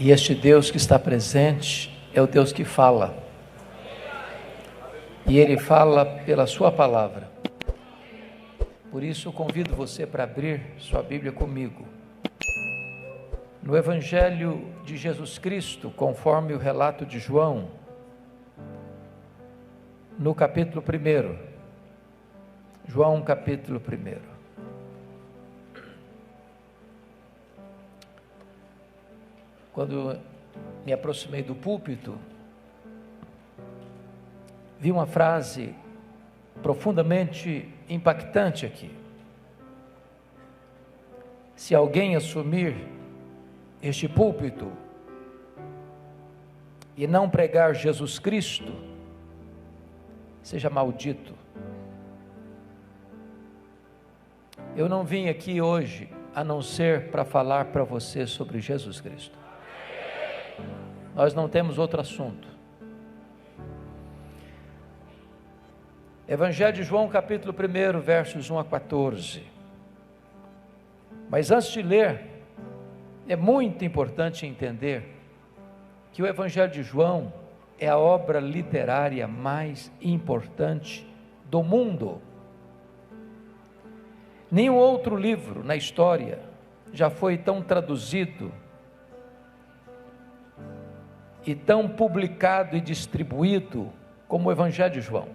E este Deus que está presente é o Deus que fala. E Ele fala pela sua palavra. Por isso eu convido você para abrir sua Bíblia comigo. No Evangelho de Jesus Cristo, conforme o relato de João, no capítulo 1. João, capítulo 1. Quando me aproximei do púlpito, vi uma frase profundamente impactante aqui. Se alguém assumir este púlpito e não pregar Jesus Cristo, seja maldito. Eu não vim aqui hoje a não ser para falar para você sobre Jesus Cristo. Nós não temos outro assunto. Evangelho de João, capítulo 1, versos 1 a 14. Mas antes de ler, é muito importante entender que o Evangelho de João é a obra literária mais importante do mundo. Nenhum outro livro na história já foi tão traduzido e tão publicado e distribuído como o Evangelho de João.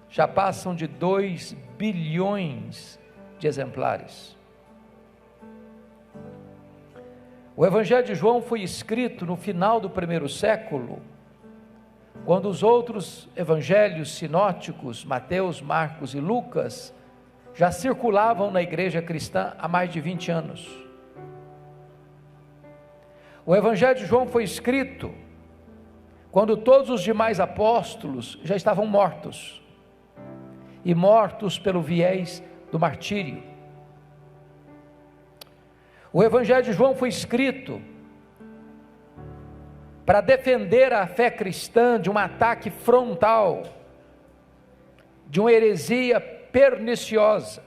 Já passam de 2 bilhões de exemplares. O Evangelho de João foi escrito no final do 1º século, quando os outros evangelhos sinóticos, Mateus, Marcos e Lucas, já circulavam na igreja cristã há mais de 20 anos. O Evangelho de João foi escrito quando todos os demais apóstolos já estavam mortos, e mortos pelo viés do martírio. O Evangelho de João foi escrito para defender a fé cristã de um ataque frontal, de uma heresia perniciosa,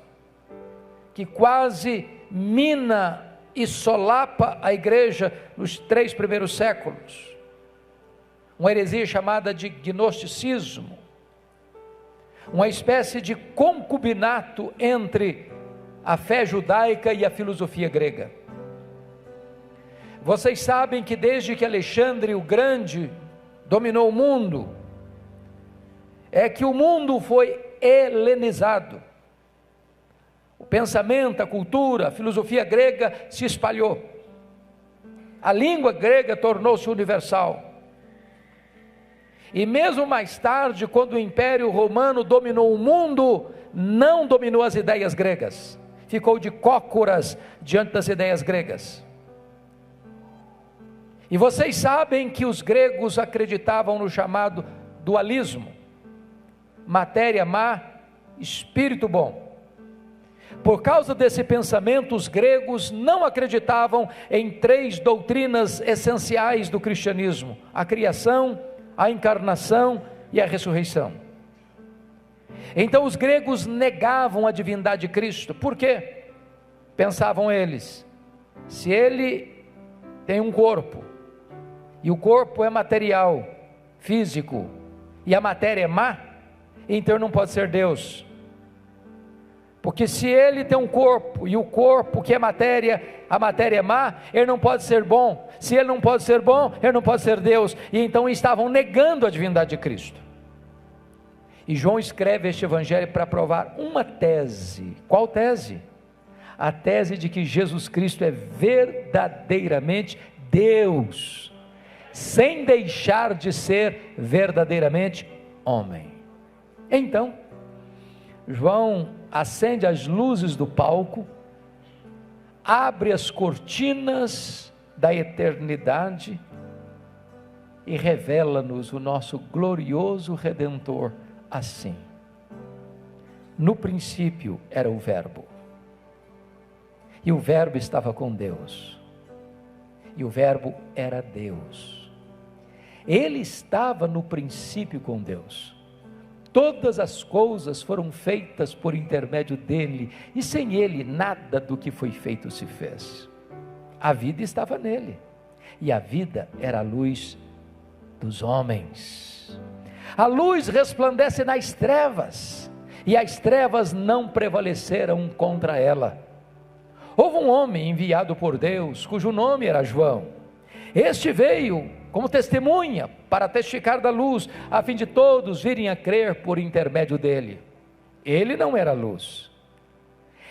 que quase mina e solapa a igreja nos 3 primeiros séculos, uma heresia chamada de gnosticismo, uma espécie de concubinato entre a fé judaica e a filosofia grega. Vocês sabem que desde que Alexandre o Grande dominou o mundo, é que o mundo foi helenizado. O pensamento, a cultura, a filosofia grega se espalhou. A língua grega tornou-se universal. E mesmo mais tarde, quando o Império Romano dominou o mundo, não dominou as ideias gregas. Ficou de cócoras diante das ideias gregas. E vocês sabem que os gregos acreditavam no chamado dualismo: matéria má, espírito bom. Por causa desse pensamento, os gregos não acreditavam em 3 doutrinas essenciais do cristianismo: a criação, a encarnação e a ressurreição. Então os gregos negavam a divindade de Cristo. Por quê? Pensavam eles: se ele tem um corpo, e o corpo é material, físico, e a matéria é má, então não pode ser Deus. Porque se ele tem um corpo, e o corpo que é matéria, a matéria é má, ele não pode ser bom. Se ele não pode ser bom, ele não pode ser Deus. E então estavam negando a divindade de Cristo. E João escreve este evangelho para provar uma tese. Qual tese? A tese de que Jesus Cristo é verdadeiramente Deus, sem deixar de ser verdadeiramente homem. Então, João acende as luzes do palco, abre as cortinas da eternidade e revela-nos o nosso glorioso Redentor assim: no princípio era o Verbo, e o Verbo estava com Deus, e o Verbo era Deus. Ele estava no princípio com Deus. Todas as coisas foram feitas por intermédio dele, e sem ele nada do que foi feito se fez. A vida estava nele, e a vida era a luz dos homens. A luz resplandece nas trevas, e as trevas não prevaleceram contra ela. Houve um homem enviado por Deus, cujo nome era João. Este veio como testemunha para testificar da luz, a fim de todos virem a crer por intermédio dele. Ele não era luz,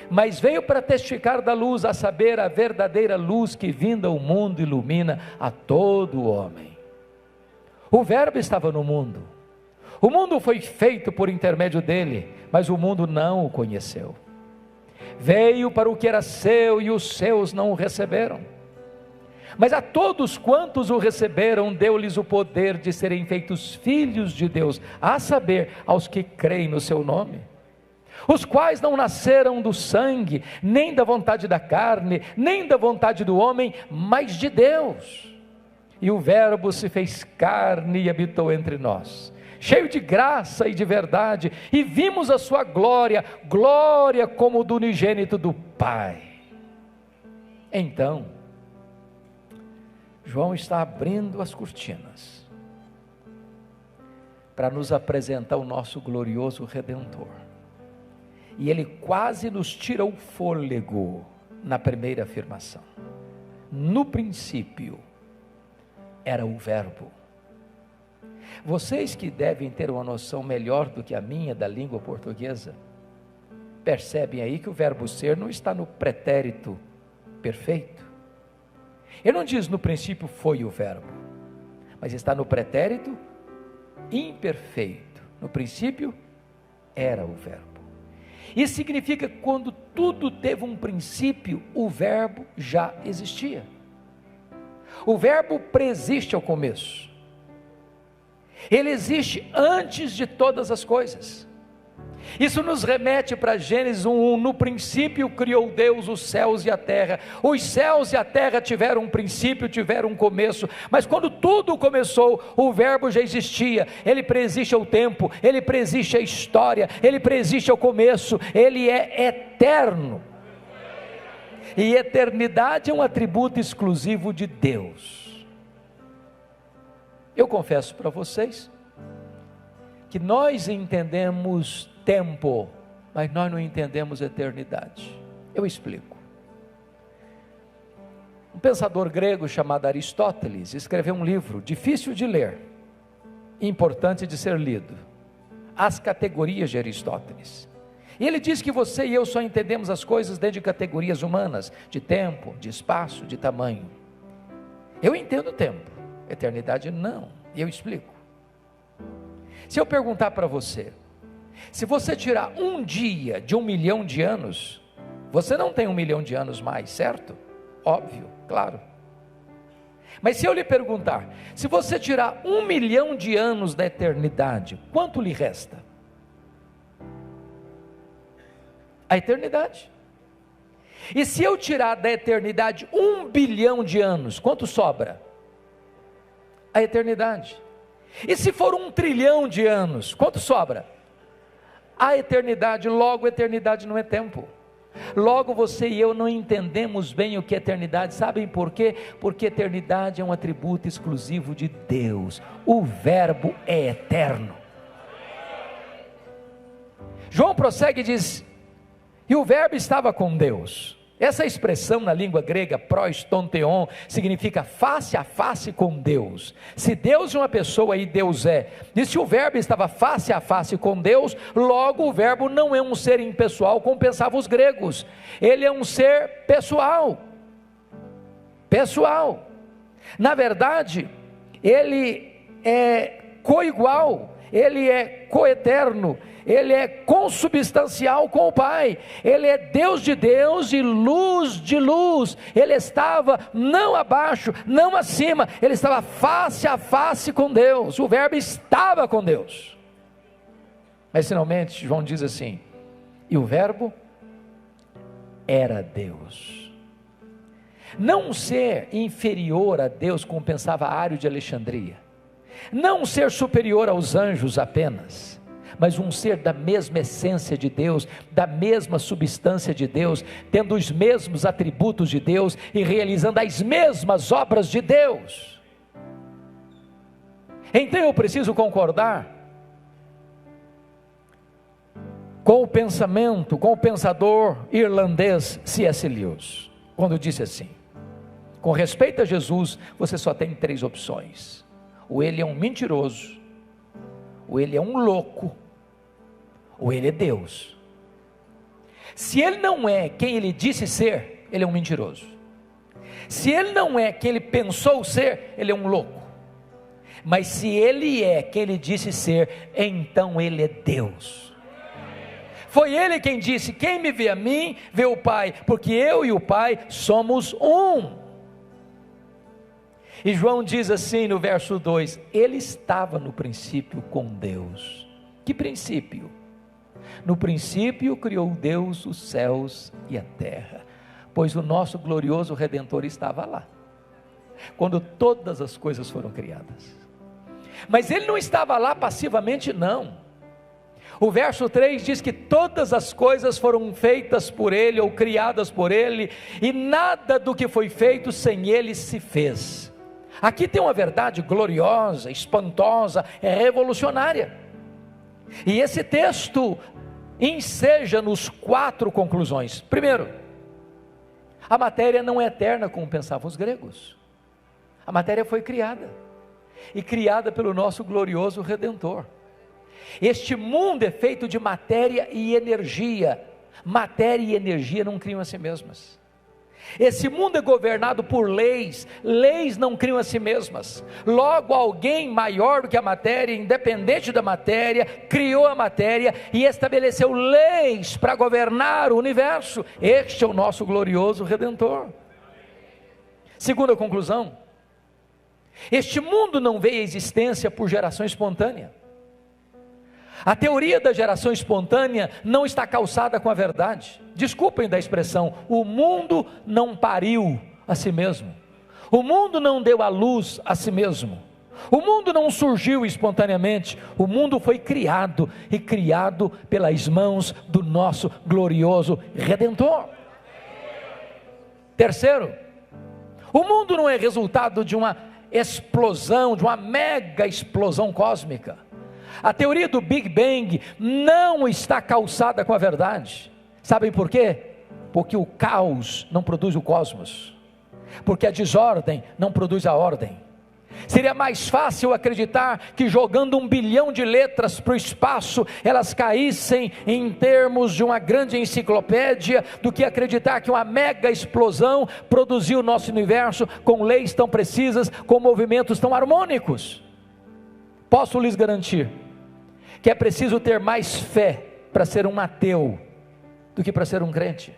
mas veio para testificar da luz, a saber, a verdadeira luz que vinda ao mundo ilumina a todo homem. O Verbo estava no mundo, o mundo foi feito por intermédio dele, mas o mundo não o conheceu. Veio para o que era seu e os seus não o receberam. Mas a todos quantos o receberam, deu-lhes o poder de serem feitos filhos de Deus, a saber, aos que creem no seu nome, os quais não nasceram do sangue, nem da vontade da carne, nem da vontade do homem, mas de Deus. E o Verbo se fez carne e habitou entre nós, cheio de graça e de verdade, e vimos a sua glória, glória como do unigênito do Pai. Então, João está abrindo as cortinas para nos apresentar o nosso glorioso Redentor, e ele quase nos tira o fôlego na primeira afirmação. No princípio era o Verbo. Vocês que devem ter uma noção melhor do que a minha da língua portuguesa, percebem aí que o verbo ser não está no pretérito perfeito. Ele não diz no princípio foi o verbo, mas está no pretérito imperfeito. No princípio era o verbo. Isso significa que quando tudo teve um princípio, o verbo já existia. O verbo preexiste ao começo. Ele existe antes de todas as coisas. Isso nos remete para Gênesis 1:1. No princípio criou Deus os céus e a terra. Os céus e a terra tiveram um princípio, tiveram um começo, mas quando tudo começou, o verbo já existia. Ele preexiste ao tempo, ele preexiste à história, ele preexiste ao começo, ele é eterno. E eternidade é um atributo exclusivo de Deus. Eu confesso para vocês que nós entendemos tempo, mas nós não entendemos eternidade. Eu explico. Um pensador grego chamado Aristóteles escreveu um livro difícil de ler, importante de ser lido, As Categorias de Aristóteles. E ele diz que você e eu só entendemos as coisas dentro de categorias humanas, de tempo, de espaço, de tamanho. Eu entendo tempo, eternidade não, e eu explico. Se eu perguntar para você, se você tirar um dia de 1 milhão de anos, você não tem 1 milhão de anos mais, certo? Óbvio, claro. Mas se eu lhe perguntar, se você tirar 1 milhão de anos da eternidade, quanto lhe resta? A eternidade. E se eu tirar da eternidade 1 bilhão de anos, quanto sobra? A eternidade. E se for 1 trilhão de anos, quanto sobra? A eternidade. Logo, eternidade não é tempo. Logo, você e eu não entendemos bem o que é eternidade. Sabem por quê? Porque eternidade é um atributo exclusivo de Deus. O verbo é eterno. João prossegue e diz: e o verbo estava com Deus. Essa expressão na língua grega, pros tonteon, significa face a face com Deus. Se Deus é uma pessoa e Deus é, e se o verbo estava face a face com Deus, logo o verbo não é um ser impessoal como pensavam os gregos. Ele é um ser pessoal. Pessoal. Na verdade, ele é coigual, ele é coeterno, ele é consubstancial com o Pai, ele é Deus de Deus e luz de luz. Ele estava não abaixo, não acima, ele estava face a face com Deus. O verbo estava com Deus. Mas finalmente João diz assim: e o verbo era Deus. Não um ser inferior a Deus, como pensava Ário de Alexandria, não um ser superior aos anjos apenas, mas um ser da mesma essência de Deus, da mesma substância de Deus, tendo os mesmos atributos de Deus e realizando as mesmas obras de Deus. Então eu preciso concordar com o pensamento, com o pensador irlandês C.S. Lewis, quando disse assim: com respeito a Jesus, você só tem 3 opções: ou ele é um mentiroso, ou ele é um louco, ou ele é Deus. Se ele não é quem ele disse ser, ele é um mentiroso. Se ele não é quem ele pensou ser, ele é um louco. Mas se ele é quem ele disse ser, então ele é Deus. Foi ele quem disse: quem me vê a mim, vê o Pai, porque eu e o Pai somos um. E João diz assim no verso 2: ele estava no princípio com Deus. Que princípio? No princípio criou Deus os céus e a terra, pois o nosso glorioso Redentor estava lá, quando todas as coisas foram criadas. Mas ele não estava lá passivamente, não. O verso 3 diz que todas as coisas foram feitas por ele, ou criadas por ele, e nada do que foi feito sem ele se fez. Aqui tem uma verdade gloriosa, espantosa, revolucionária. E esse texto enseja-nos 4 conclusões. Primeiro, a matéria não é eterna como pensavam os gregos. A matéria foi criada, e criada pelo nosso glorioso Redentor. Este mundo é feito de matéria e energia. Matéria e energia não criam a si mesmas. Esse mundo é governado por leis. Leis não criam a si mesmas. Logo, alguém maior do que a matéria, independente da matéria, criou a matéria e estabeleceu leis para governar o universo. Este é o nosso glorioso Redentor. Segunda conclusão: este mundo não veio à existência por geração espontânea. A teoria da geração espontânea não está calçada com a verdade. Desculpem da expressão, o mundo não pariu a si mesmo. O mundo não deu à luz a si mesmo. O mundo não surgiu espontaneamente. O mundo foi criado, e criado pelas mãos do nosso glorioso Redentor. Terceiro, o mundo não é resultado de uma explosão, de uma mega explosão cósmica. A teoria do Big Bang não está calçada com a verdade. Sabem por quê? Porque o caos não produz o cosmos, porque a desordem não produz a ordem. Seria mais fácil acreditar que jogando 1 bilhão de letras para o espaço, elas caíssem em termos de uma grande enciclopédia, do que acreditar que uma mega explosão produziu o nosso universo com leis tão precisas, com movimentos tão harmônicos. Posso lhes garantir que é preciso ter mais fé para ser um ateu do que para ser um crente.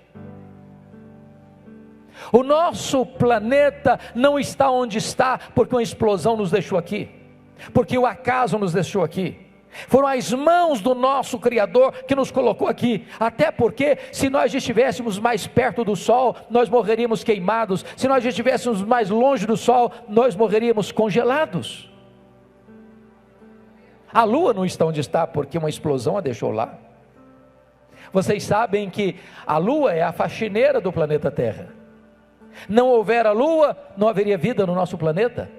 O nosso planeta não está onde está porque uma explosão nos deixou aqui, porque o acaso nos deixou aqui. Foram as mãos do nosso Criador que nos colocou aqui. Até porque se nós estivéssemos mais perto do Sol, nós morreríamos queimados. Se nós estivéssemos mais longe do Sol, nós morreríamos congelados. A Lua não está onde está porque uma explosão a deixou lá. Vocês sabem que a Lua é a faxineira do planeta Terra. Não houver a Lua, não haveria vida no nosso planeta.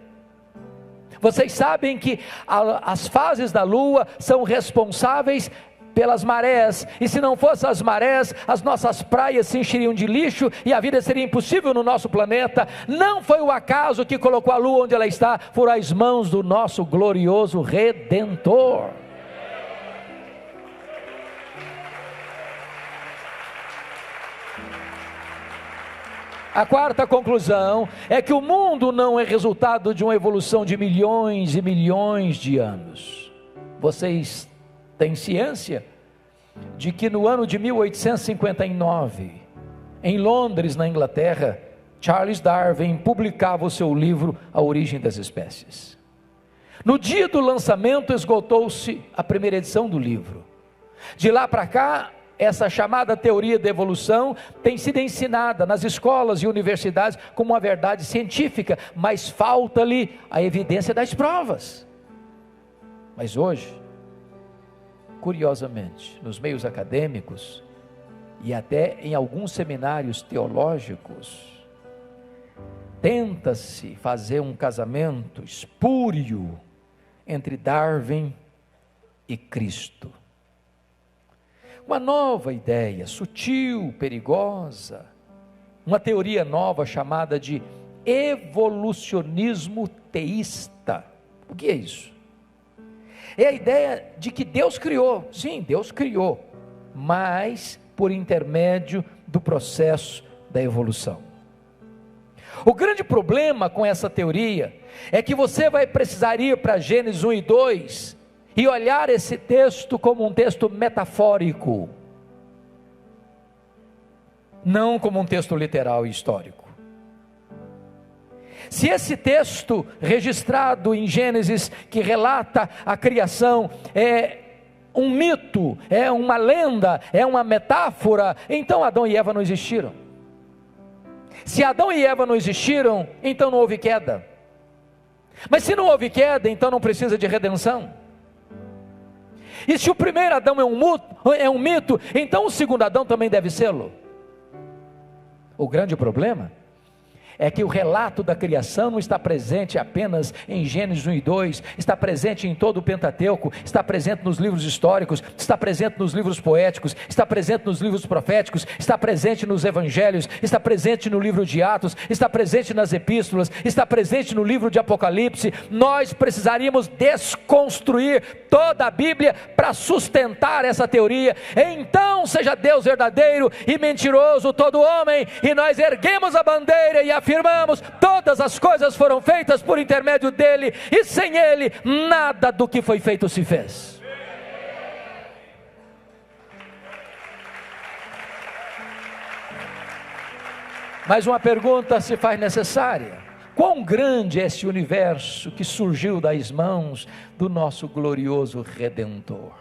Vocês sabem que as fases da Lua são responsáveis pelas marés, e se não fossem as marés, as nossas praias se encheriam de lixo, e a vida seria impossível no nosso planeta. Não foi o acaso que colocou a Lua onde ela está, foram as mãos do nosso glorioso Redentor. A quarta conclusão é que o mundo não é resultado de uma evolução de milhões e milhões de anos. Vocês têm ciência de que no ano de 1859, em Londres, na Inglaterra, Charles Darwin publicava o seu livro A Origem das Espécies. No dia do lançamento esgotou-se a primeira edição do livro. De lá para cá, essa chamada teoria da evolução tem sido ensinada nas escolas e universidades como uma verdade científica, mas falta-lhe a evidência das provas. Mas hoje, curiosamente, nos meios acadêmicos e até em alguns seminários teológicos, tenta-se fazer um casamento espúrio entre Darwin e Cristo. Uma nova ideia, sutil, perigosa, uma teoria nova chamada de evolucionismo teísta. O que é isso? É a ideia de que Deus criou, sim, Deus criou, mas por intermédio do processo da evolução. O grande problema com essa teoria é que você vai precisar ir para Gênesis 1 e 2 e olhar esse texto como um texto metafórico, não como um texto literal e histórico. Se esse texto registrado em Gênesis, que relata a criação, é um mito, é uma lenda, é uma metáfora, então Adão e Eva não existiram. Se Adão e Eva não existiram, então não houve queda. Mas se não houve queda, então não precisa de redenção. E se o primeiro Adão é um mito, então o segundo Adão também deve sê-lo. O grande problema é que o relato da criação não está presente apenas em Gênesis 1 e 2, está presente em todo o Pentateuco, está presente nos livros históricos, está presente nos livros poéticos, está presente nos livros proféticos, está presente nos evangelhos, está presente no livro de Atos, está presente nas epístolas, está presente no livro de Apocalipse. Nós precisaríamos desconstruir toda a Bíblia para sustentar essa teoria. Então seja Deus verdadeiro e mentiroso todo homem, e nós erguemos a bandeira e afirmamos: todas as coisas foram feitas por intermédio dele, e sem ele nada do que foi feito se fez. Mas uma pergunta se faz necessária: quão grande é esse universo que surgiu das mãos do nosso glorioso Redentor?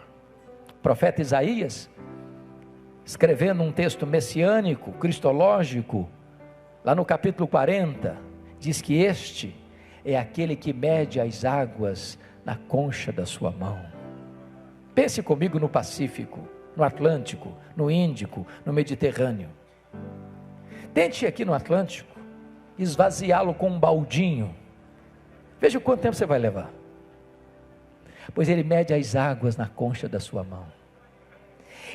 O profeta Isaías, escrevendo um texto messiânico, cristológico, lá no capítulo 40, diz que este é aquele que mede as águas na concha da sua mão. Pense comigo no Pacífico, no Atlântico, no Índico, no Mediterrâneo. Tente aqui no Atlântico esvaziá-lo com um baldinho. Veja quanto tempo você vai levar. Pois ele mede as águas na concha da sua mão.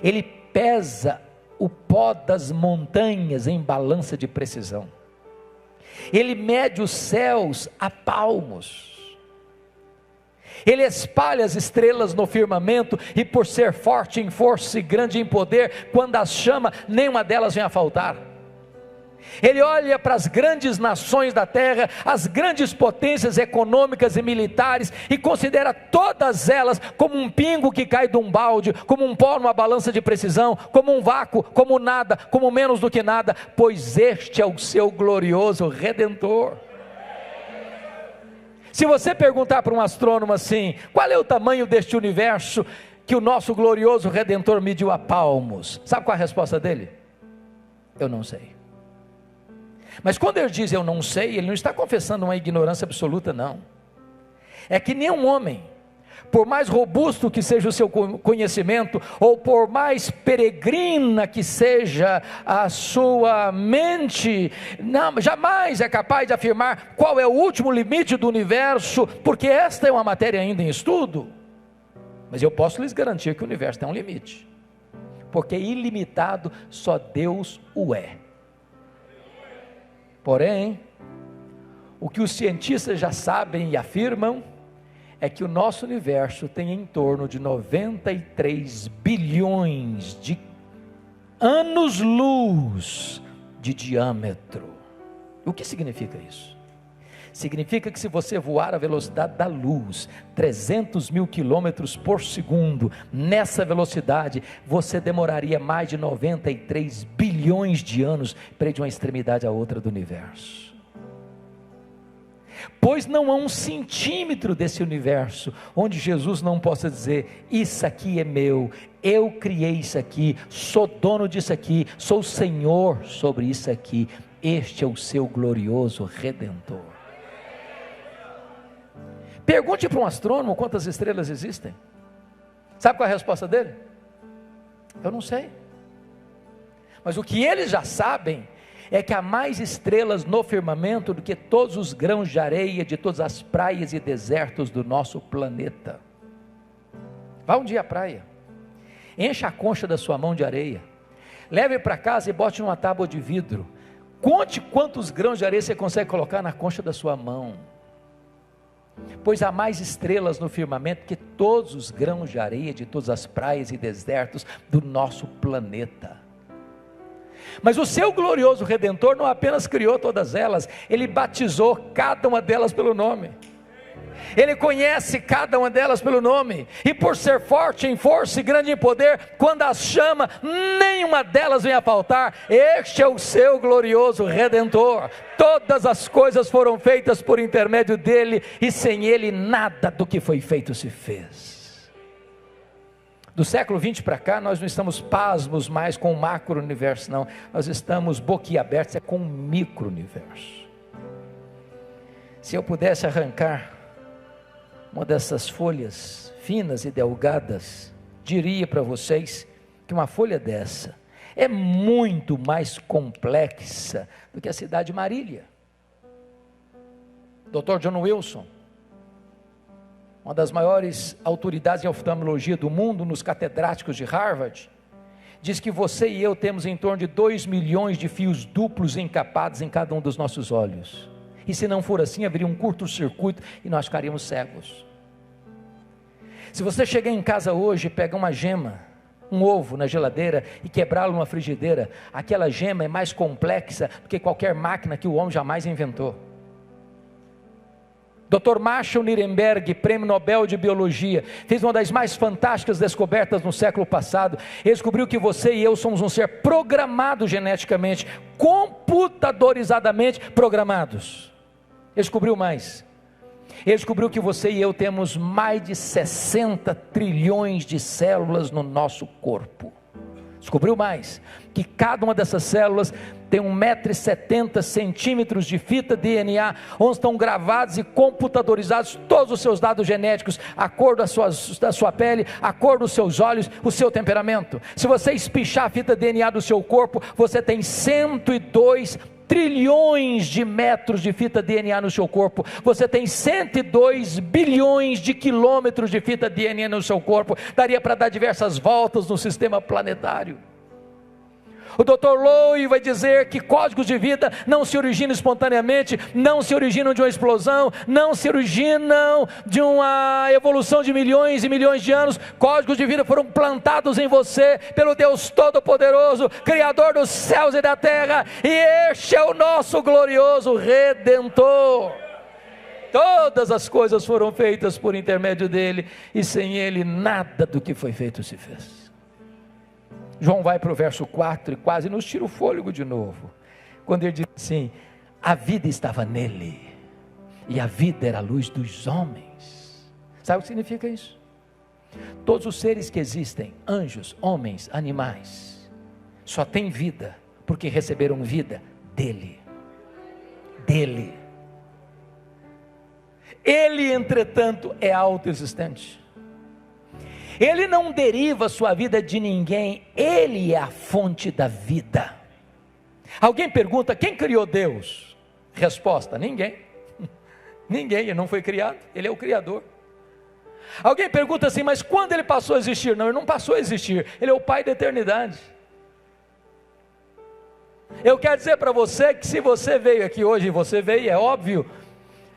Ele pesa o pó das montanhas em balança de precisão. Ele mede os céus a palmos. Ele espalha as estrelas no firmamento, e por ser forte em força e grande em poder, quando as chama, nenhuma delas vem a faltar. Ele olha para as grandes nações da terra, as grandes potências econômicas e militares, e considera todas elas como um pingo que cai de um balde, como um pó numa balança de precisão, como um vácuo, como nada, como menos do que nada, pois este é o seu glorioso Redentor. Se você perguntar para um astrônomo assim: qual é o tamanho deste universo que o nosso glorioso Redentor mediu a palmos? Sabe qual é a resposta dele? Eu não sei. Mas quando ele diz eu não sei, ele não está confessando uma ignorância absoluta, não. É que nenhum homem, por mais robusto que seja o seu conhecimento, ou por mais peregrina que seja a sua mente, não, jamais é capaz de afirmar qual é o último limite do universo, porque esta é uma matéria ainda em estudo. Mas eu posso lhes garantir que o universo tem um limite, porque ilimitado só Deus o é. Porém, o que os cientistas já sabem e afirmam é que o nosso universo tem em torno de 93 bilhões de anos-luz de diâmetro. O que significa isso? Significa que se você voar a velocidade da luz, 300 mil quilômetros por segundo, nessa velocidade, você demoraria mais de 93 bilhões de anos para ir de uma extremidade à outra do universo. Pois não há um centímetro desse universo onde Jesus não possa dizer: isso aqui é meu, eu criei isso aqui, sou dono disso aqui, sou Senhor sobre isso aqui. Este é o seu glorioso Redentor. Pergunte para um astrônomo quantas estrelas existem. Sabe qual é a resposta dele? Eu não sei. Mas o que eles já sabem é que há mais estrelas no firmamento do que todos os grãos de areia de todas as praias e desertos do nosso planeta. Vá um dia à praia, encha a concha da sua mão de areia, leve para casa e bote numa tábua de vidro, conte quantos grãos de areia você consegue colocar na concha da sua mão, pois há mais estrelas no firmamento que todos os grãos de areia de todas as praias e desertos do nosso planeta. Mas o seu glorioso Redentor não apenas criou todas elas, Ele batizou cada uma delas pelo nome. Ele conhece cada uma delas pelo nome, e por ser forte em força e grande em poder, quando as chama, nenhuma delas vem a faltar. Este é o seu glorioso Redentor. Todas as coisas foram feitas por intermédio dele, e sem ele nada do que foi feito se fez. Do século 20 para cá, nós não estamos pasmos mais com o macro-universo, não. Nós estamos boquiabertos com o micro-universo. Se eu pudesse arrancar uma dessas folhas finas e delgadas, diria para vocês que uma folha dessa é muito mais complexa do que a cidade de Marília. Dr. John Wilson, uma das maiores autoridades em oftalmologia do mundo, nos catedráticos de Harvard, diz que você e eu temos em torno de 2 milhões de fios duplos encapados em cada um dos nossos olhos. E se não for assim, haveria um curto-circuito e nós ficaríamos cegos. Se você chegar em casa hoje e pegar uma gema, um ovo na geladeira e quebrá-lo numa frigideira, aquela gema é mais complexa do que qualquer máquina que o homem jamais inventou. Dr. Marshall Nirenberg, prêmio Nobel de Biologia, fez uma das mais fantásticas descobertas no século passado. Ele descobriu que você e eu somos um ser programado geneticamente, computadorizadamente programados. Ele descobriu mais. Ele descobriu que você e eu temos mais de 60 trilhões de células no nosso corpo. Descobriu mais, que cada uma dessas células tem 1,70 m de fita DNA, onde estão gravados e computadorizados todos os seus dados genéticos, a cor da sua pele, a cor dos seus olhos, o seu temperamento. Se você espichar a fita DNA do seu corpo, você tem 102 trilhões de metros de fita DNA no seu corpo, você tem 102 bilhões de quilômetros de fita DNA no seu corpo, daria para dar diversas voltas no sistema planetário. O Dr. Lowe vai dizer que códigos de vida não se originam espontaneamente, não se originam de uma explosão, não se originam de uma evolução de milhões e milhões de anos. Códigos de vida foram plantados em você pelo Deus Todo-Poderoso, Criador dos céus e da terra, e este é o nosso glorioso Redentor. Todas as coisas foram feitas por intermédio dele, e sem ele nada do que foi feito se fez. João vai para o verso 4 e quase nos tira o fôlego de novo, quando ele diz assim: a vida estava nele, e a vida era a luz dos homens. Sabe o que significa isso? Todos os seres que existem, anjos, homens, animais, só têm vida, porque receberam vida dele. Ele, entretanto, é autoexistente. Ele não deriva sua vida de ninguém, ele é a fonte da vida. Alguém pergunta: quem criou Deus? Resposta: ninguém. Ninguém, ele não foi criado, ele é o Criador. Alguém pergunta assim: mas quando ele passou a existir? Não, ele não passou a existir, ele é o Pai da eternidade. Eu quero dizer para você que se você veio aqui hoje, e você veio, é óbvio,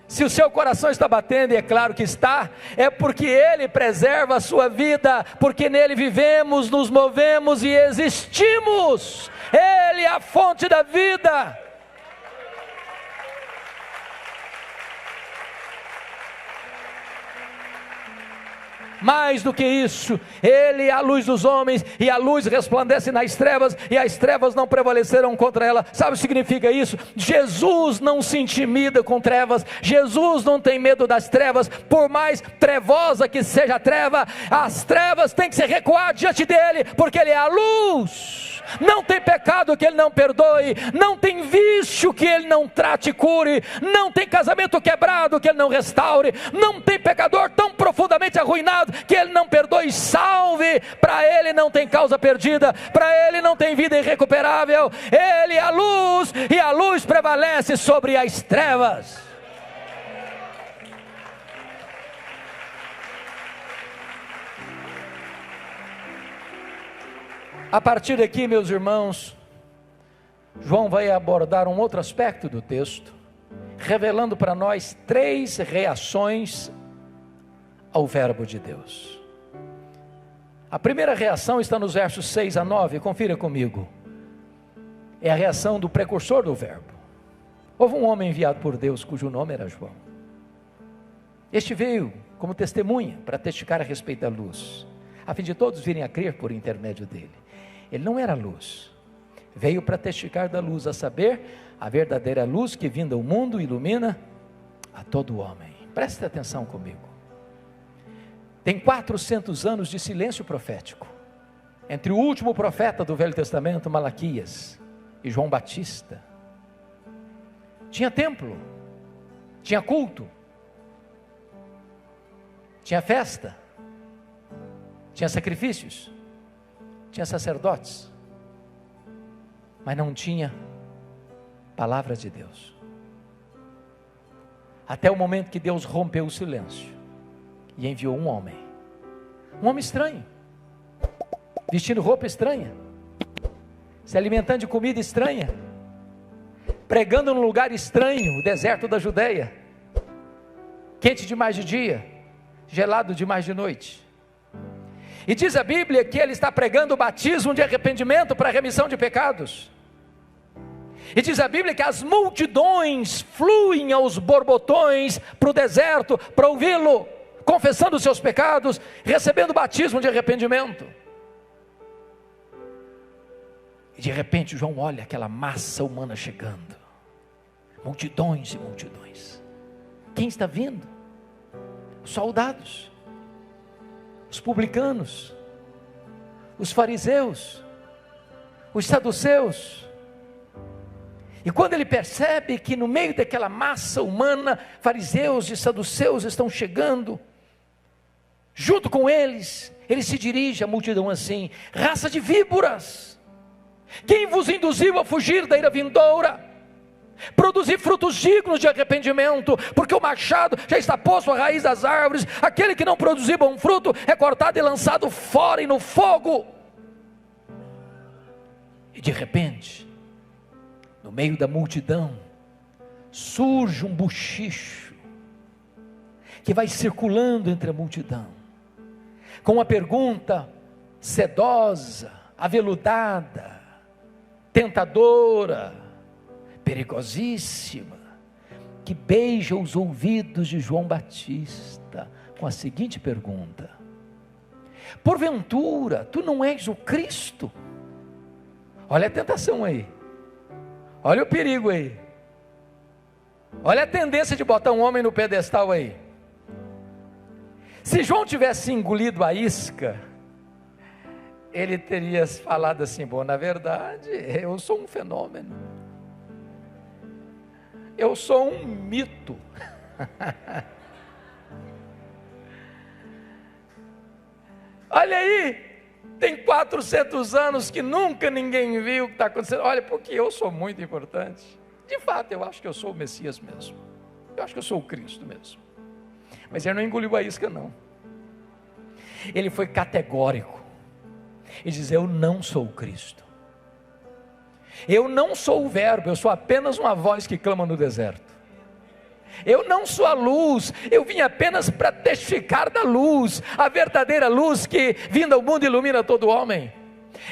se o seu coração está batendo, e é claro que está, é porque ele preserva a sua vida, porque nele vivemos, nos movemos e existimos. Ele é a fonte da vida. Mais do que isso, ele é a luz dos homens, e a luz resplandece nas trevas, e as trevas não prevaleceram contra ela. Sabe o que significa isso? Jesus não se intimida com trevas, Jesus não tem medo das trevas, por mais trevosa que seja a treva, as trevas têm que se recuar diante dele, porque ele é a luz. Não tem pecado que Ele não perdoe, não tem vício que Ele não trate e cure, não tem casamento quebrado que Ele não restaure, não tem pecador tão profundamente arruinado que Ele não perdoe e salve. Para Ele não tem causa perdida, para Ele não tem vida irrecuperável. Ele é a luz e a luz prevalece sobre as trevas. A partir daqui, meus irmãos, João vai abordar um outro aspecto do texto, revelando para nós 3 reações ao verbo de Deus. A primeira reação está nos versos 6 a 9, confira comigo. É a reação do precursor do verbo. Houve um homem enviado por Deus, cujo nome era João. Este veio como testemunha para testificar a respeito da luz, a fim de todos virem a crer por intermédio dele. Ele não era luz, veio para testificar da luz, a saber, a verdadeira luz que vinda ao mundo ilumina a todo homem. Preste atenção comigo. Tem 400 anos de silêncio profético, entre o último profeta do Velho Testamento, Malaquias, e João Batista. Tinha templo, tinha culto, tinha festa, tinha sacrifícios, tinha sacerdotes, mas não tinha palavra de Deus. Até o momento que Deus rompeu o silêncio e enviou um homem estranho, vestindo roupa estranha, se alimentando de comida estranha, pregando num lugar estranho, o deserto da Judeia, quente demais de dia, gelado demais de noite. E diz a Bíblia que ele está pregando o batismo de arrependimento para a remissão de pecados. E diz a Bíblia que as multidões fluem aos borbotões para o deserto para ouvi-lo, confessando os seus pecados, recebendo o batismo de arrependimento. E de repente João olha aquela massa humana chegando, multidões e multidões. Quem está vindo? Os soldados, os publicanos, os fariseus, os saduceus. E quando ele percebe que no meio daquela massa humana, fariseus e saduceus estão chegando, junto com eles, ele se dirige à multidão assim: raça de víboras, quem vos induziu a fugir da ira vindoura? Produzir frutos dignos de arrependimento, porque o machado já está posto à raiz das árvores. Aquele que não produzir bom fruto é cortado e lançado fora e no fogo. E de repente, no meio da multidão, surge um bochicho que vai circulando entre a multidão, com uma pergunta sedosa, aveludada, tentadora, perigosíssima, que beija os ouvidos de João Batista com a seguinte pergunta: porventura tu não és o Cristo? Olha a tentação aí, olha o perigo aí, olha a tendência de botar um homem no pedestal aí. Se João tivesse engolido a isca, ele teria falado assim: bom, na verdade eu sou um fenômeno, eu sou um mito. Olha aí, tem 400 anos que nunca ninguém viu o que está acontecendo. Olha, porque eu sou muito importante. De fato, eu acho que eu sou o Messias mesmo, eu acho que eu sou o Cristo mesmo. Mas ele não engoliu a isca não, ele foi categórico e diz: eu não sou o Cristo, eu não sou o verbo, eu sou apenas uma voz que clama no deserto. Eu não sou a luz, eu vim apenas para testificar da luz, a verdadeira luz que vinda ao mundo ilumina todo homem.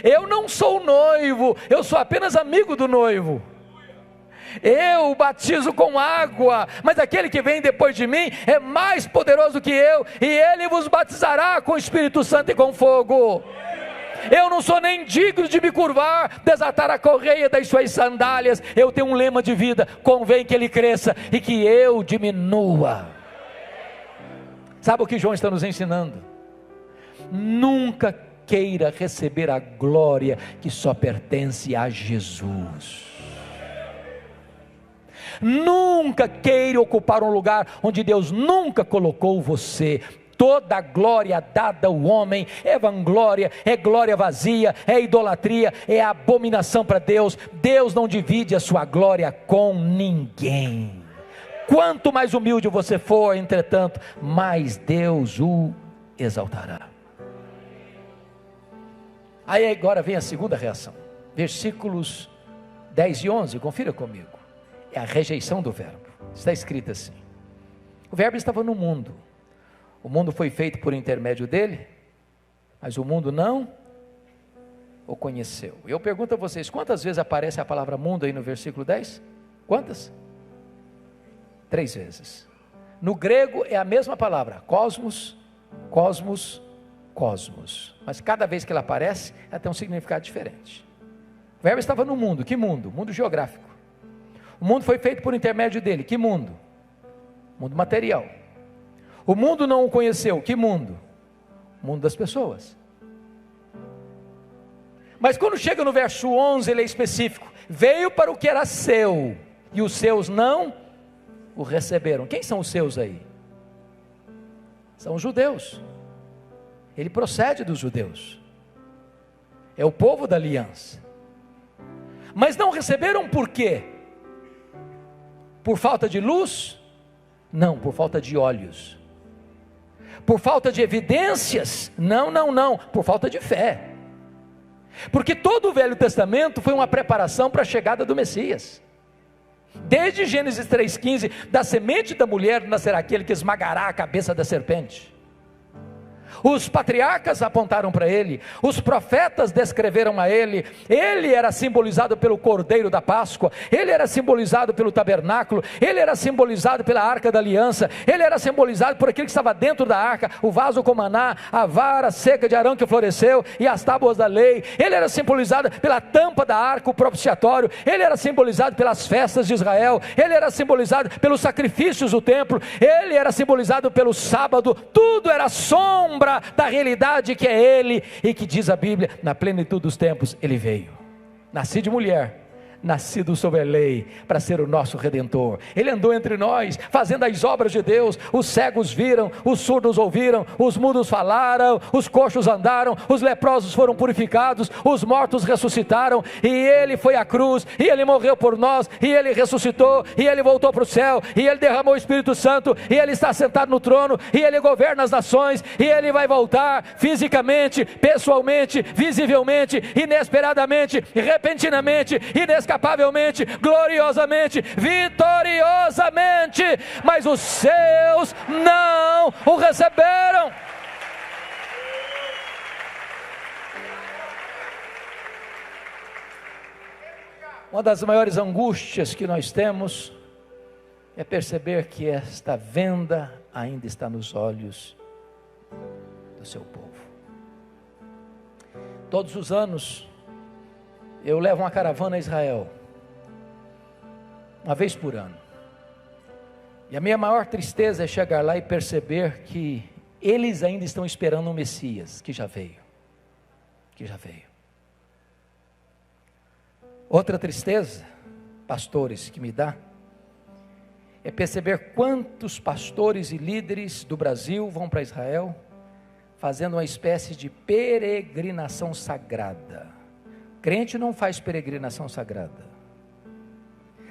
Eu não sou o noivo, eu sou apenas amigo do noivo. Eu batizo com água, mas aquele que vem depois de mim é mais poderoso que eu, e ele vos batizará com o Espírito Santo e com fogo. Eu não sou nem digno de me curvar, desatar a correia das suas sandálias. Eu tenho um lema de vida: convém que ele cresça e que eu diminua. Sabe o que João está nos ensinando? Nunca queira receber a glória que só pertence a Jesus. Nunca queira ocupar um lugar onde Deus nunca colocou você. Toda a glória dada ao homem é vanglória, é glória vazia, é idolatria, é abominação para Deus. Deus não divide a sua glória com ninguém. Quanto mais humilde você for, entretanto, mais Deus o exaltará. Aí agora vem a segunda reação, versículos 10 e 11, confira comigo. É a rejeição do verbo. Está escrito assim: o verbo estava no mundo, o mundo foi feito por intermédio dele, mas o mundo não o conheceu. Eu pergunto a vocês, quantas vezes aparece a palavra mundo aí no versículo 10? Quantas? 3 vezes. No grego é a mesma palavra, cosmos, cosmos, cosmos, mas cada vez que ela aparece, ela tem um significado diferente. O verbo estava no mundo. Que mundo? Mundo geográfico. O mundo foi feito por intermédio dele. Que mundo? Mundo material. O mundo não o conheceu. Que mundo? O mundo das pessoas. Mas quando chega no verso 11, ele é específico: veio para o que era seu, e os seus não o receberam. Quem são os seus aí? São os judeus. Ele procede dos judeus, é o povo da aliança. Mas não receberam por quê? Por falta de luz? Não, por falta de olhos. Por falta de evidências? Não, por falta de fé. Porque todo o Velho Testamento foi uma preparação para a chegada do Messias. Desde Gênesis 3,15, da semente da mulher nascerá aquele que esmagará a cabeça da serpente. Os patriarcas apontaram para ele, os profetas descreveram a ele. Ele era simbolizado pelo Cordeiro da Páscoa, ele era simbolizado pelo tabernáculo, ele era simbolizado pela arca da aliança, ele era simbolizado por aquilo que estava dentro da arca, o vaso com maná, a vara seca de Arão que floresceu e as tábuas da lei. Ele era simbolizado pela tampa da arca, o propiciatório. Ele era simbolizado pelas festas de Israel, ele era simbolizado pelos sacrifícios do templo, ele era simbolizado pelo sábado. Tudo era sombra da realidade que é ele, e que diz a Bíblia, na plenitude dos tempos ele veio, nascido de mulher, nascido sob a lei, para ser o nosso Redentor. Ele andou entre nós, fazendo as obras de Deus. Os cegos viram, os surdos ouviram, os mudos falaram, os coxos andaram, os leprosos foram purificados, os mortos ressuscitaram, e ele foi à cruz, e ele morreu por nós, e ele ressuscitou, e ele voltou para o céu, e ele derramou o Espírito Santo, e ele está sentado no trono, e ele governa as nações, e ele vai voltar fisicamente, pessoalmente, visivelmente, inesperadamente, repentinamente, inescapavelmente, gloriosamente, vitoriosamente. Mas os seus não o receberam. Uma das maiores angústias que nós temos é perceber que esta venda ainda está nos olhos do seu povo. Todos os anos eu levo uma caravana a Israel, uma vez por ano, e a minha maior tristeza é chegar lá e perceber que eles ainda estão esperando o Messias, que já veio. Outra tristeza, pastores, que me dá, é perceber quantos pastores e líderes do Brasil vão para Israel, fazendo uma espécie de peregrinação sagrada. Crente não faz peregrinação sagrada.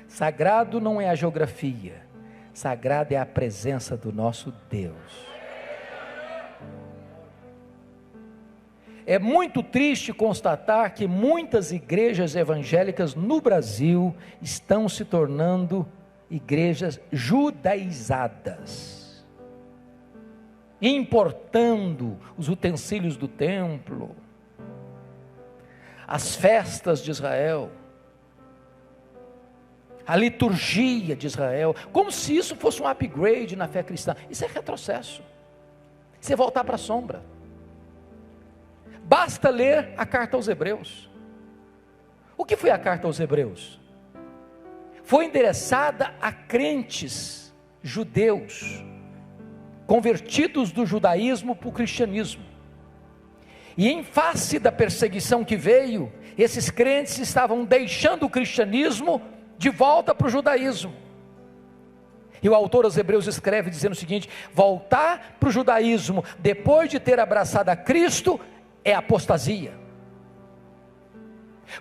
Sagrado não é a geografia, sagrado é a presença do nosso Deus. É muito triste constatar que muitas igrejas evangélicas no Brasil estão se tornando igrejas judaizadas, importando os utensílios do templo, as festas de Israel, a liturgia de Israel, como se isso fosse um upgrade na fé cristã. Isso é retrocesso, isso é voltar para a sombra. Basta ler a carta aos Hebreus. O que foi a carta aos Hebreus? Foi endereçada a crentes judeus, convertidos do judaísmo para o cristianismo. E em face da perseguição que veio, esses crentes estavam deixando o cristianismo de volta para o judaísmo. E o autor aos Hebreus escreve dizendo o seguinte: voltar para o judaísmo depois de ter abraçado a Cristo é apostasia.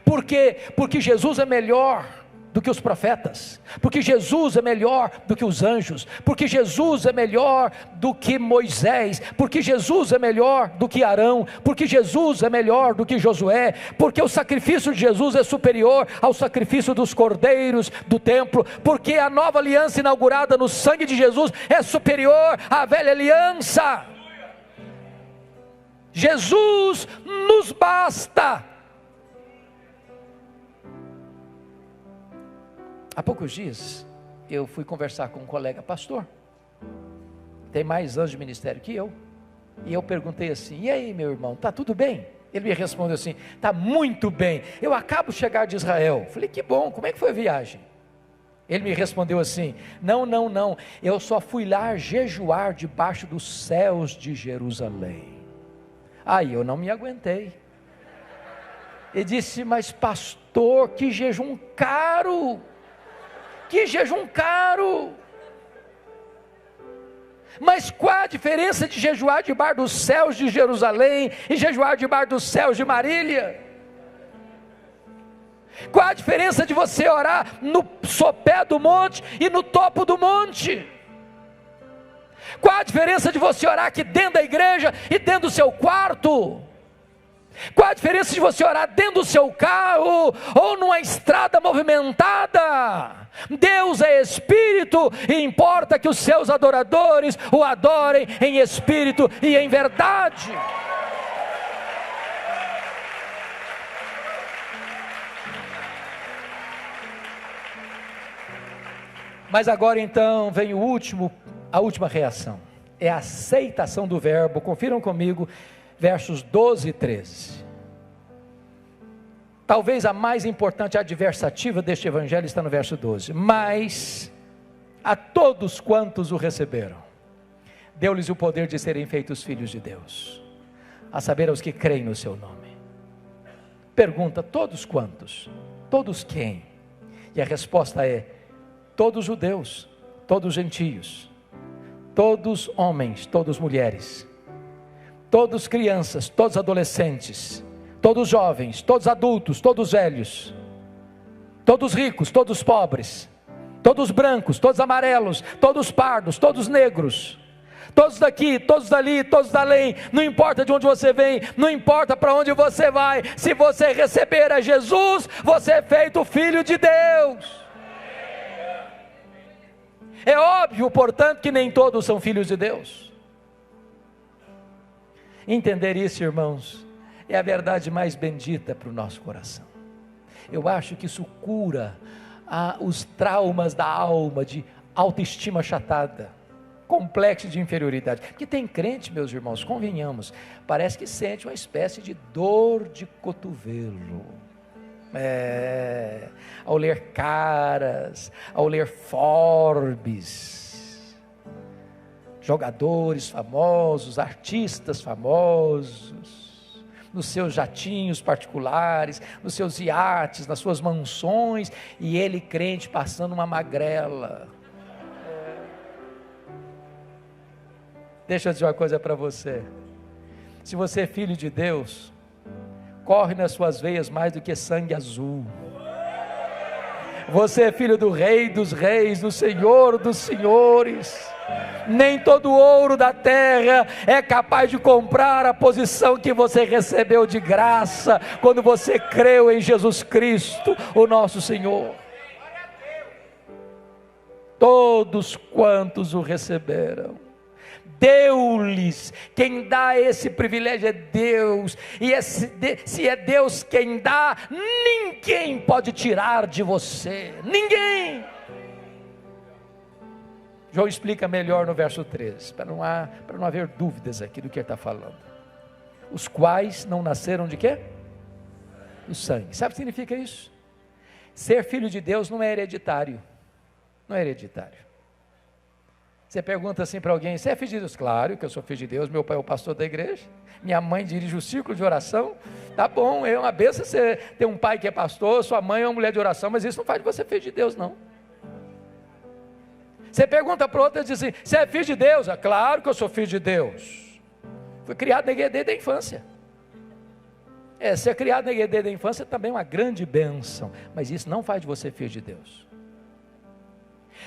Por quê? Porque Jesus é melhor do que os profetas, porque Jesus é melhor do que os anjos, porque Jesus é melhor do que Moisés, porque Jesus é melhor do que Arão, porque Jesus é melhor do que Josué, porque o sacrifício de Jesus é superior ao sacrifício dos cordeiros do templo, porque a nova aliança inaugurada no sangue de Jesus é superior à velha aliança. Jesus nos basta. Há poucos dias, eu fui conversar com um colega pastor, tem mais anos de ministério que eu, e eu perguntei assim: e aí, meu irmão, está tudo bem? Ele me respondeu assim: está muito bem, eu acabo de chegar de Israel. Falei: que bom, como é que foi a viagem? Ele me respondeu assim: não, eu só fui lá jejuar debaixo dos céus de Jerusalém. Aí eu não me aguentei. Ele disse: mas pastor, que jejum caro! Que jejum caro! Mas qual a diferença de jejuar debaixo dos céus de Jerusalém e jejuar debaixo dos céus de Marília? Qual a diferença de você orar no sopé do monte e no topo do monte? Qual a diferença de você orar aqui dentro da igreja e dentro do seu quarto? Qual a diferença de você orar dentro do seu carro ou numa estrada movimentada? Deus é Espírito e importa que os seus adoradores o adorem em Espírito e em verdade. Mas agora então vem a última reação, é a aceitação do verbo. Confiram comigo, versos 12 e 13. Talvez a mais importante adversativa deste evangelho está no verso 12. Mas a todos quantos o receberam, deu-lhes o poder de serem feitos filhos de Deus, a saber, aos que creem no seu nome. Pergunta: todos quantos? Todos quem? E a resposta é: todos judeus, todos gentios, todos homens, todos mulheres, todos crianças, todos adolescentes, todos jovens, todos adultos, todos velhos, todos ricos, todos pobres, todos brancos, todos amarelos, todos pardos, todos negros, todos daqui, todos dali, todos dalém. Não importa de onde você vem, não importa para onde você vai, se você receber a Jesus, você é feito filho de Deus. É óbvio, portanto, que nem todos são filhos de Deus. Entender isso, irmãos, é a verdade mais bendita para o nosso coração. Eu acho que isso cura os traumas da alma, de autoestima achatada, complexo de inferioridade. Porque tem crente, meus irmãos, convenhamos, parece que sente uma espécie de dor de cotovelo. Ao ler Caras, ao ler Forbes, jogadores famosos, artistas famosos, nos seus jatinhos particulares, nos seus iates, nas suas mansões, e ele crente passando uma magrela. Deixa eu dizer uma coisa para você: se você é filho de Deus, corre nas suas veias mais do que sangue azul. Você é filho do Rei dos Reis, do Senhor dos Senhores. Nem todo ouro da terra é capaz de comprar a posição que você recebeu de graça, quando você creu em Jesus Cristo, o nosso Senhor. Todos quantos o receberam, deu-lhes. Quem dá esse privilégio é Deus, e se é Deus quem dá, ninguém pode tirar de você, ninguém. João explica melhor no verso 13, para não haver dúvidas aqui do que ele está falando. Os quais não nasceram de quê? Do sangue. Sabe o que significa isso? Ser filho de Deus não é hereditário, não é hereditário. Você pergunta assim para alguém: você é filho de Deus? Claro que eu sou filho de Deus, meu pai é o pastor da igreja, minha mãe dirige o círculo de oração. Tá bom, é uma benção você ter um pai que é pastor, sua mãe é uma mulher de oração, mas isso não faz de você filho de Deus, não. Você pergunta para outra e diz assim: você é filho de Deus? Claro que eu sou filho de Deus, fui criado na igreja desde a infância. Ser criado na igreja desde a infância também é uma grande bênção, mas isso não faz de você filho de Deus.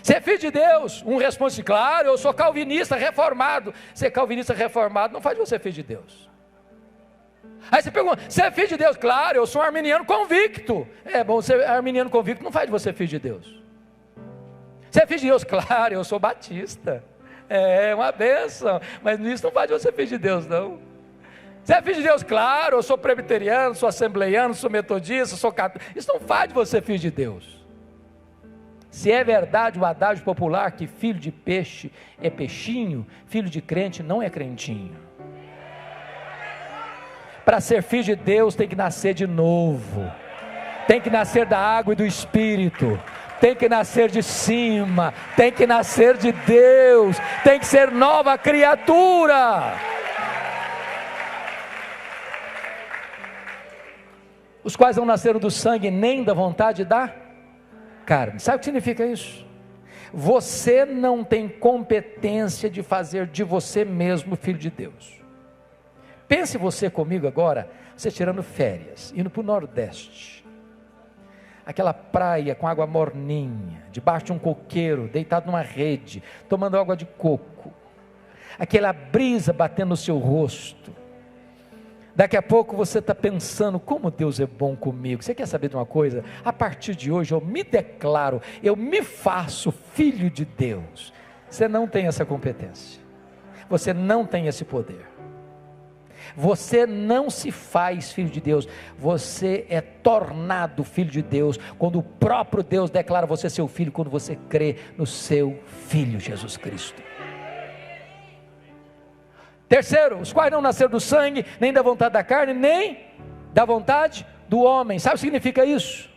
Você é filho de Deus? Um responde: claro, eu sou calvinista reformado. Ser calvinista reformado não faz de você filho de Deus. Aí você pergunta: você é filho de Deus? Claro, eu sou um arminiano convicto. Bom, ser arminiano convicto não faz de você filho de Deus. Você é filho de Deus? Claro, eu sou batista. É uma bênção, mas isso não faz de você filho de Deus, não. Você é filho de Deus? Claro, eu sou presbiteriano, sou assembleiano, sou metodista, sou católico. Isso não faz de você filho de Deus. Se é verdade o adágio popular que filho de peixe é peixinho, filho de crente não é crentinho. Para ser filho de Deus tem que nascer de novo, tem que nascer da água e do Espírito, tem que nascer de cima, tem que nascer de Deus, tem que ser nova criatura. Os quais não nasceram do sangue nem da vontade da carne. Sabe o que significa isso? Você não tem competência de fazer de você mesmo filho de Deus. Pense você comigo agora, você tirando férias, indo para o Nordeste, aquela praia com água morninha, debaixo de um coqueiro, deitado numa rede, tomando água de coco, aquela brisa batendo no seu rosto. Daqui a pouco você está pensando: como Deus é bom comigo. Você quer saber de uma coisa? A partir de hoje eu me declaro, eu me faço filho de Deus. Você não tem essa competência, você não tem esse poder. Você não se faz filho de Deus, você é tornado filho de Deus quando o próprio Deus declara você seu filho, quando você crê no seu Filho Jesus Cristo. Terceiro, os quais não nasceram do sangue, nem da vontade da carne, nem da vontade do homem. Sabe o que significa isso?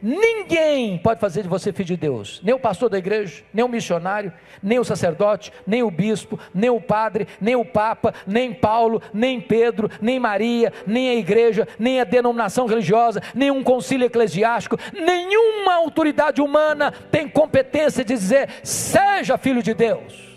Ninguém pode fazer de você filho de Deus, nem o pastor da igreja, nem o missionário, nem o sacerdote, nem o bispo, nem o padre, nem o papa, nem Paulo, nem Pedro, nem Maria, nem a igreja, nem a denominação religiosa, nem um concílio eclesiástico. Nenhuma autoridade humana tem competência de dizer: seja filho de Deus.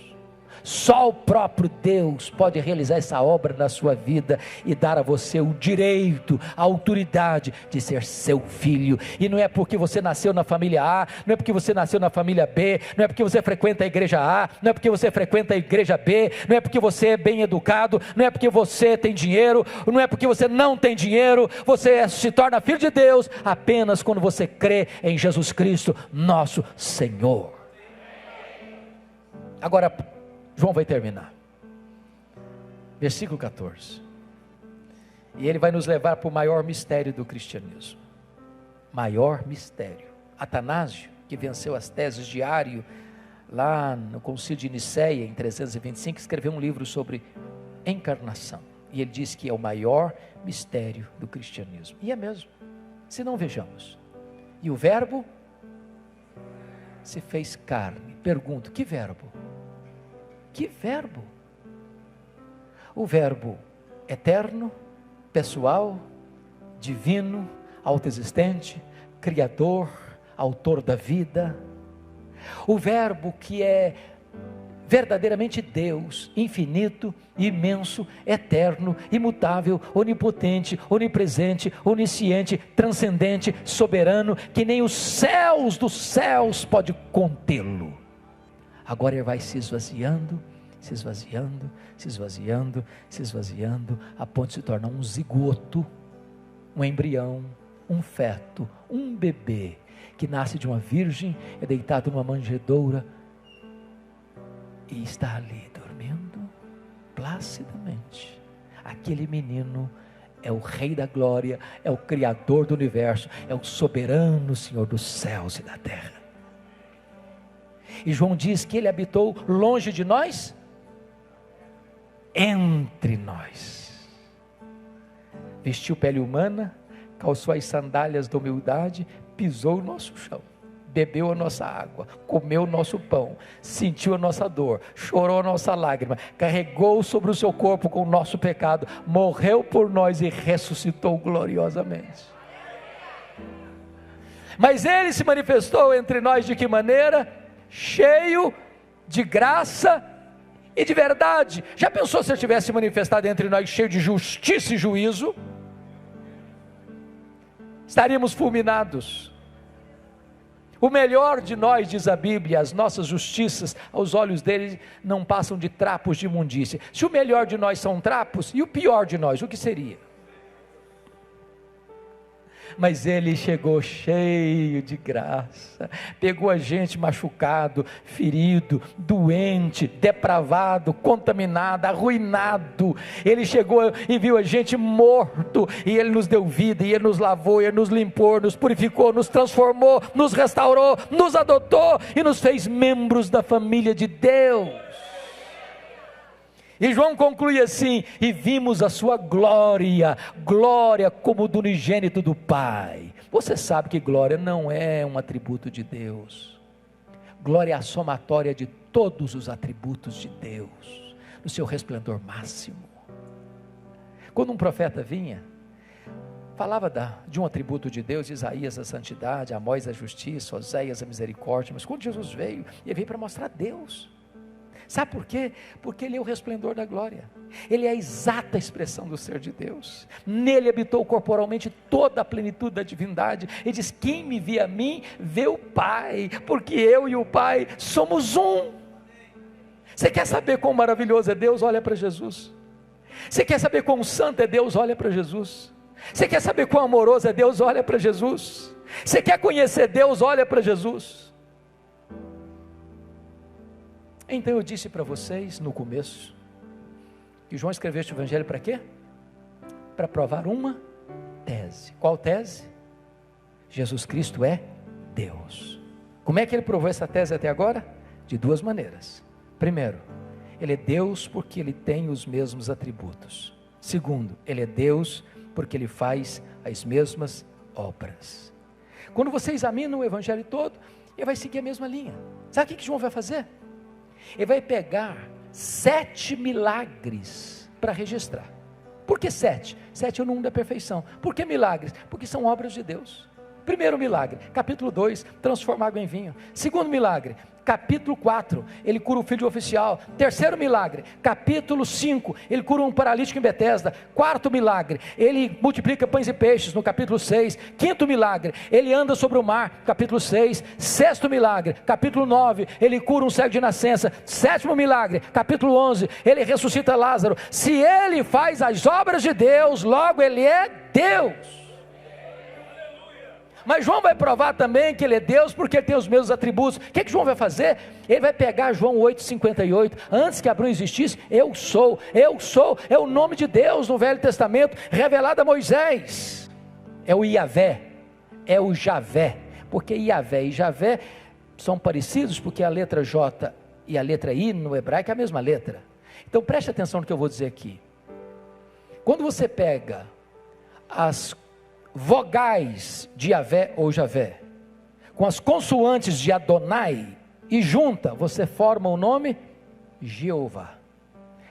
Só o próprio Deus pode realizar essa obra na sua vida e dar a você o direito, a autoridade de ser seu filho. E não é porque você nasceu na família A, não é porque você nasceu na família B, não é porque você frequenta a igreja A, não é porque você frequenta a igreja B, não é porque você é bem educado, não é porque você tem dinheiro, não é porque você não tem dinheiro. Você se torna filho de Deus apenas quando você crê em Jesus Cristo, nosso Senhor. Agora João vai terminar, versículo 14, e ele vai nos levar para o maior mistério do cristianismo. Maior mistério. Atanásio, que venceu as teses de Ario lá no concílio de Nicéia em 325, escreveu um livro sobre encarnação, e ele diz que é o maior mistério do cristianismo. E é mesmo, se não vejamos. E o verbo se fez carne. Pergunto: que verbo? Que verbo? O verbo eterno, pessoal, divino, autoexistente, criador, autor da vida. O verbo que é verdadeiramente Deus, infinito, imenso, eterno, imutável, onipotente, onipresente, onisciente, transcendente, soberano, que nem os céus dos céus pode contê-lo. Agora ele vai se esvaziando, se esvaziando, se esvaziando, se esvaziando, a ponto de se tornar um zigoto, um embrião, um feto, um bebê, que nasce de uma virgem, é deitado numa manjedoura, e está ali dormindo, placidamente. Aquele menino é o Rei da Glória, é o Criador do universo, é o soberano Senhor dos céus e da terra. E João diz que ele habitou longe de nós, entre nós. Vestiu pele humana, calçou as sandálias da humildade, pisou o nosso chão, bebeu a nossa água, comeu o nosso pão, sentiu a nossa dor, chorou a nossa lágrima, carregou sobre o seu corpo com o nosso pecado, morreu por nós e ressuscitou gloriosamente. Mas ele se manifestou entre nós de que maneira? Cheio de graça e de verdade. Já pensou se ele tivesse manifestado entre nós cheio de justiça e juízo? Estaríamos fulminados. O melhor de nós, diz a Bíblia, as nossas justiças, aos olhos dele, não passam de trapos de imundícia. Se o melhor de nós são trapos, e o pior de nós, o que seria? Mas ele chegou cheio de graça, pegou a gente machucado, ferido, doente, depravado, contaminado, arruinado. Ele chegou e viu a gente morto, e ele nos deu vida, e ele nos lavou, e ele nos limpou, nos purificou, nos transformou, nos restaurou, nos adotou e nos fez membros da família de Deus. E João conclui assim: e vimos a sua glória, glória como do unigênito do Pai. Você sabe que glória não é um atributo de Deus. Glória é a somatória de todos os atributos de Deus, no seu resplendor máximo. Quando um profeta vinha, falava de um atributo de Deus, Isaías a santidade, Amós a justiça, Oséias a misericórdia. Mas quando Jesus veio, ele veio para mostrar Deus. Sabe por quê? Porque ele é o resplendor da glória, ele é a exata expressão do ser de Deus. Nele habitou corporalmente toda a plenitude da divindade. Ele diz: quem me vê a mim, vê o Pai, porque eu e o Pai somos um. Você quer saber quão maravilhoso é Deus? Olha para Jesus. Você quer saber quão santo é Deus? Olha para Jesus. Você quer saber quão amoroso é Deus? Olha para Jesus. Você quer conhecer Deus? Olha para Jesus. Então eu disse para vocês no começo, que João escreveu este evangelho para quê? Para provar uma tese. Qual tese? Jesus Cristo é Deus. Como é que ele provou essa tese até agora? De duas maneiras. Primeiro, ele é Deus porque ele tem os mesmos atributos. Segundo, ele é Deus porque ele faz as mesmas obras. Quando você examina o evangelho todo, ele vai seguir a mesma linha. Sabe o que João vai fazer? Ele vai pegar 7 milagres para registrar. Por que 7? 7 é o número da perfeição. Por que milagres? Porque são obras de Deus. Primeiro milagre, capítulo 2, transforma água em vinho. Segundo milagre, capítulo 4, ele cura o filho oficial. Terceiro milagre, capítulo 5, ele cura um paralítico em Betesda. Quarto milagre, ele multiplica pães e peixes, no capítulo 6. Quinto milagre, ele anda sobre o mar, capítulo 6. Sexto milagre, capítulo 9, ele cura um cego de nascença. Sétimo milagre, capítulo 11, ele ressuscita Lázaro. Se ele faz as obras de Deus, logo ele é Deus. Mas João vai provar também que ele é Deus, porque ele tem os mesmos atributos. O que João vai fazer? Ele vai pegar João 8,58, antes que Abraão existisse, eu sou, é o nome de Deus no Velho Testamento, revelado a Moisés. É o Iavé, é o Javé, porque Iavé e Javé são parecidos, porque a letra J e a letra I no hebraico é a mesma letra. Então preste atenção no que eu vou dizer aqui. Quando você pega as vogais de Yahvé ou Javé, com as consoantes de Adonai, e junta, você forma o nome Jeová,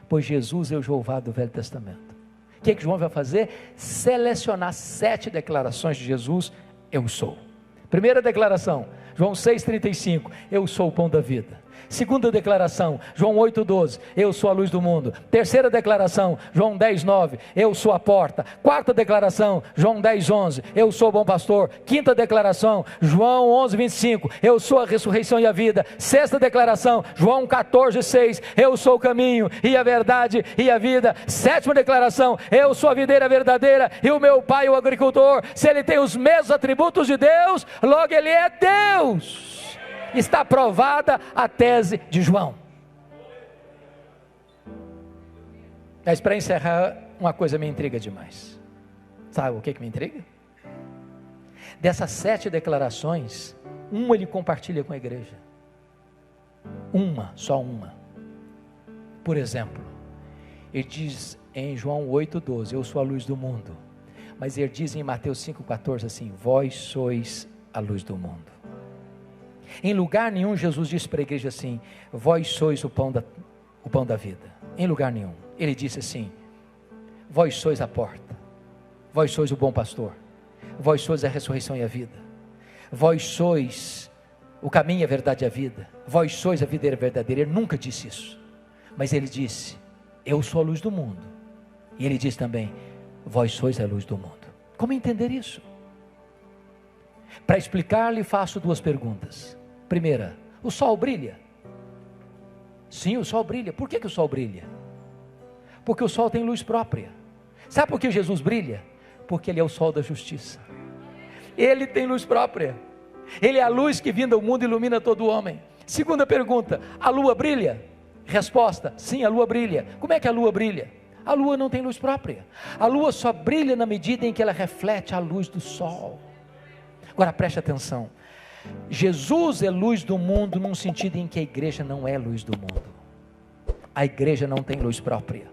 pois Jesus é o Jeová do Velho Testamento. O que João vai fazer? Selecionar 7 declarações de Jesus: eu sou. Primeira declaração, João 6,35, eu sou o pão da vida. Segunda declaração, João 8,12, eu sou a luz do mundo. Terceira declaração, João 10,9, eu sou a porta. Quarta declaração, João 10,11, eu sou o bom pastor. Quinta declaração, João 11,25, eu sou a ressurreição e a vida. Sexta declaração, João 14,6, eu sou o caminho e a verdade e a vida. Sétima declaração, eu sou a videira verdadeira e o meu pai o agricultor. Se ele tem os mesmos atributos de Deus, logo ele é Deus. Está provada a tese de João. Mas para encerrar, uma coisa me intriga demais. Sabe o que me intriga? Dessas 7 declarações, uma ele compartilha com a igreja. Só uma. Por exemplo, ele diz em João 8,12, eu sou a luz do mundo. Mas ele diz em Mateus 5,14 assim, vós sois a luz do mundo. Em lugar nenhum Jesus disse para a igreja assim: vós sois o pão da vida. Em lugar nenhum. Ele disse assim: vós sois a porta, vós sois o bom pastor, vós sois a ressurreição e a vida, vós sois o caminho, a verdade e a vida, vós sois a videira verdadeira. Ele nunca disse isso, mas ele disse: eu sou a luz do mundo. E ele diz também: vós sois a luz do mundo. Como entender isso? Para explicar-lhe, faço duas perguntas. Primeira: o sol brilha? Sim, o sol brilha. Por que o sol brilha? Porque o sol tem luz própria. Sabe por que Jesus brilha? Porque ele é o sol da justiça. Ele tem luz própria. Ele é a luz que vinda ao mundo ilumina todo homem. Segunda pergunta: a lua brilha? Resposta: sim, a lua brilha. Como é que a lua brilha? A lua não tem luz própria. A lua só brilha na medida em que ela reflete a luz do sol. Agora preste atenção. Jesus é luz do mundo num sentido em que a igreja não é luz do mundo. A igreja não tem luz própria.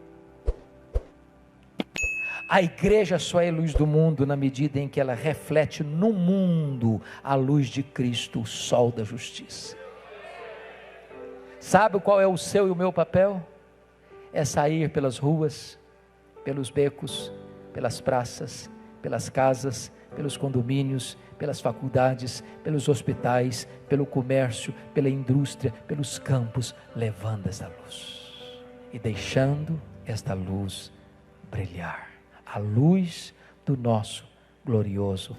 A igreja só é luz do mundo na medida em que ela reflete no mundo a luz de Cristo, o sol da justiça. Sabe qual é o seu e o meu papel? É sair pelas ruas, pelos becos, pelas praças, pelas casas, pelos condomínios, pelas faculdades, pelos hospitais, pelo comércio, pela indústria, pelos campos, levando esta luz e deixando esta luz brilhar, a luz do nosso glorioso